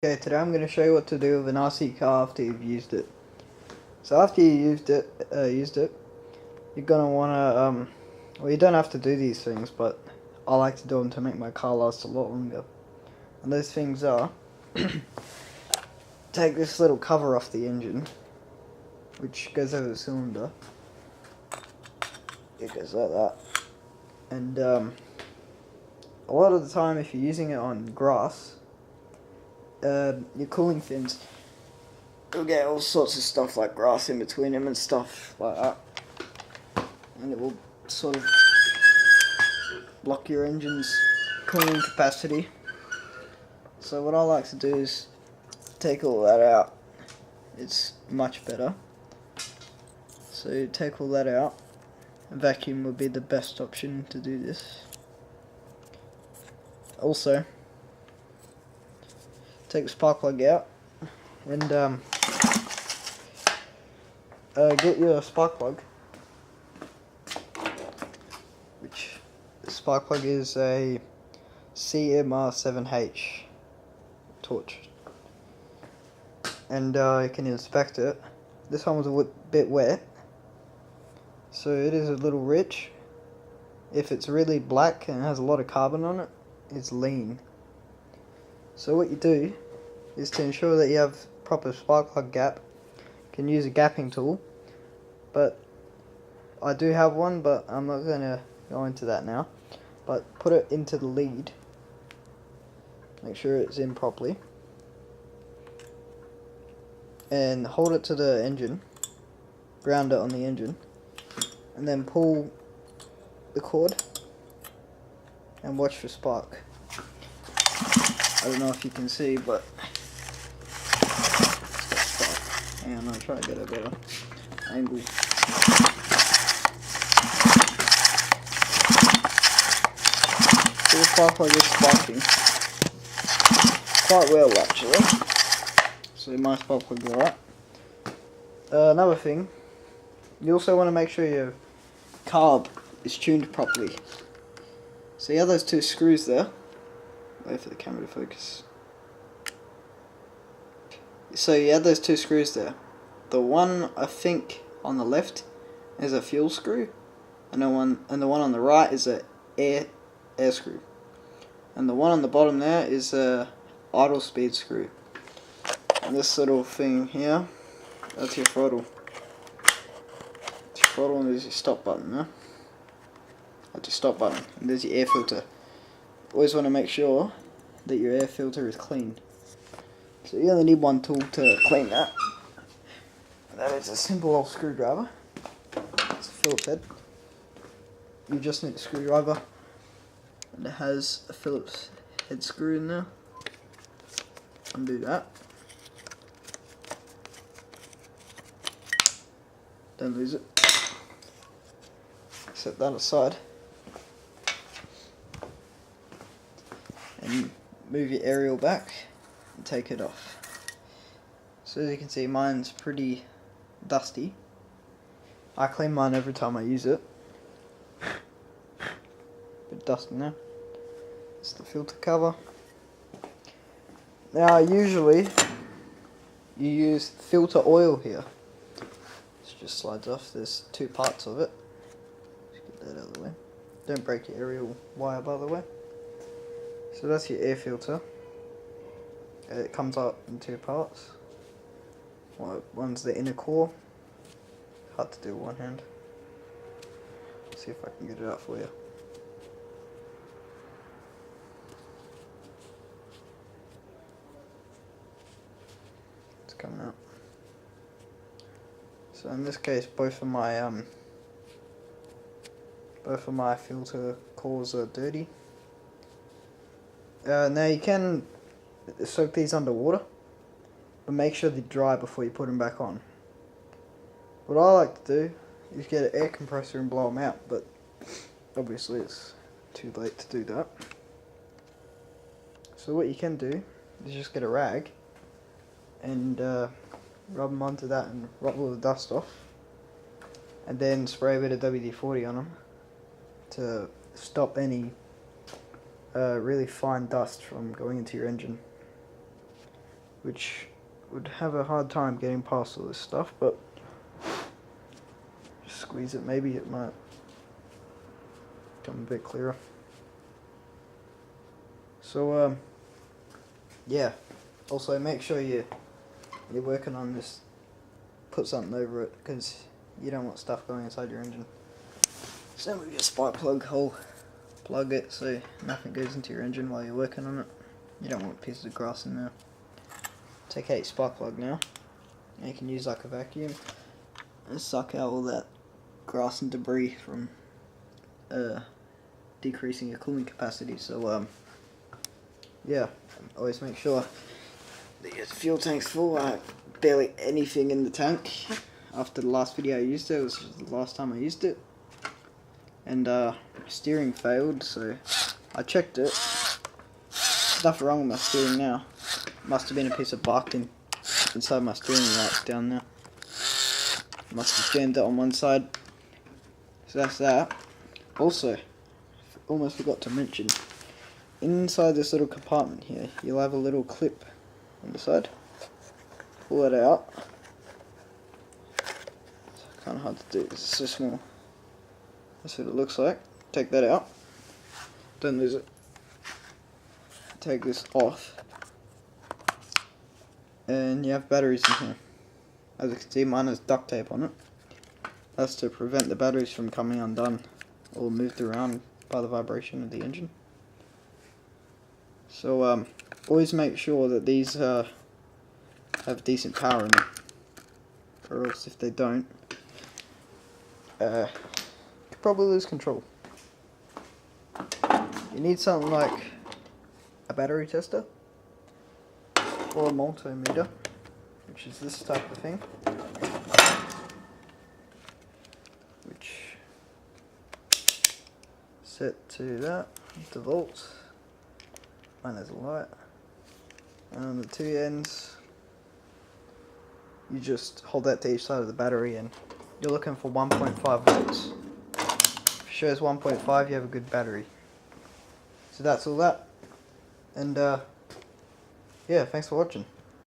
Okay, today I'm going to show you what to do with an RC car after you've used it. So after you used it, you're going to want to, well, you don't have to do these things, but I like to do them to make my car last a lot longer. And those things are, take this little cover off the engine, which goes over the cylinder. It goes like that. And a lot of the time if you're using it on grass, your cooling fins, you'll get all sorts of stuff like grass in between them and stuff like that, and it will sort of block your engine's cooling capacity. So what I like to do is take all that out. It's much better. So take all that out. A vacuum would be the best option to do this. Also, take the spark plug out and get your spark plug, which the spark plug is a CMR7H torch, and you can inspect it. This one was a bit wet, so it is a little rich. If it's really black and has a lot of carbon on it, it's lean. So what you do is, to ensure that you have proper spark plug gap, you can use a gapping tool, but I do have one, but I'm not going to go into that now. But put it into the lead, make sure it's in properly, and hold it to the engine, ground it on the engine, and then pull the cord and watch for spark. I don't know if you can see, but it's got spark. Hang on, I'll try to get a better angle. So the spark plug is sparking quite well actually, so my spark plug is alright. Another thing, you also want to make sure your carb is tuned properly. So you have those two screws there. Wait for the camera to focus. So you have those two screws there. The one, I think, on the left is a fuel screw, and the one on the right is a air screw, and the one on the bottom there is a idle speed screw. And this little thing here, that's your throttle. It's your throttle, and there's your stop button there. That's your stop button, and there's your air filter. Always want to make sure that your air filter is clean. So you only need one tool to clean that. And that is a simple old screwdriver. It's a Phillips head. You just need a screwdriver, and it has a Phillips head screw in there. Undo that. Don't lose it. Set that aside. And move your aerial back and take it off. So as you can see, mine's pretty dusty. I clean mine every time I use it. Bit dusty now. It's the filter cover. Now usually you use filter oil here. This just slides off. There's two parts of it. Just get that out of the way. Don't break your aerial wire, by the way. So that's your air filter. It comes up in two parts. One's the inner core. Hard to do with one hand. Let's see if I can get it out for you. It's coming out. So in this case, both of my filter cores are dirty. Now you can soak these underwater, but make sure they're dry before you put them back on. What I like to do is get an air compressor and blow them out, but obviously it's too late to do that. So what you can do is just get a rag and rub them onto that and rub all the dust off, and then spray a bit of WD-40 on them to stop any really fine dust from going into your engine. which would have a hard time getting past all this stuff, but just squeeze it, maybe it might become a bit clearer. So yeah, also make sure you're working on this, put something over it, because you don't want stuff going inside your engine. So with your spark plug hole, plug it so nothing goes into your engine while you're working on it. You don't want pieces of grass in there. Take out your spark plug now, and you can use like a vacuum and suck out all that grass and debris from decreasing your cooling capacity. So yeah, always make sure that your fuel tank's full. Barely anything in the tank. After the last video I used it, was the last time I used it. And steering failed, so I checked it. There's nothing wrong with my steering now. Must have been a piece of bark inside my steering rack down there. Must have jammed it on one side. So that's that. Also, almost forgot to mention, inside this little compartment here, you'll have a little clip on the side. Pull it out. It's kind of hard to do, it's so small. That's what it looks like. Take that out. Don't lose it. Take this off. And you have batteries in here. As you can see, mine has duct tape on it. That's to prevent the batteries from coming undone or moved around by the vibration of the engine. So always make sure that these have decent power in them, or else if they don't, you could probably lose control. You need something like a battery tester or a multimeter, which is this type of thing, which set to that, the volts, mine has a light, and on the two ends you just hold that to each side of the battery and you're looking for 1.5 volts. If it shows 1.5, you have a good battery. So that's all that, and yeah, thanks for watching.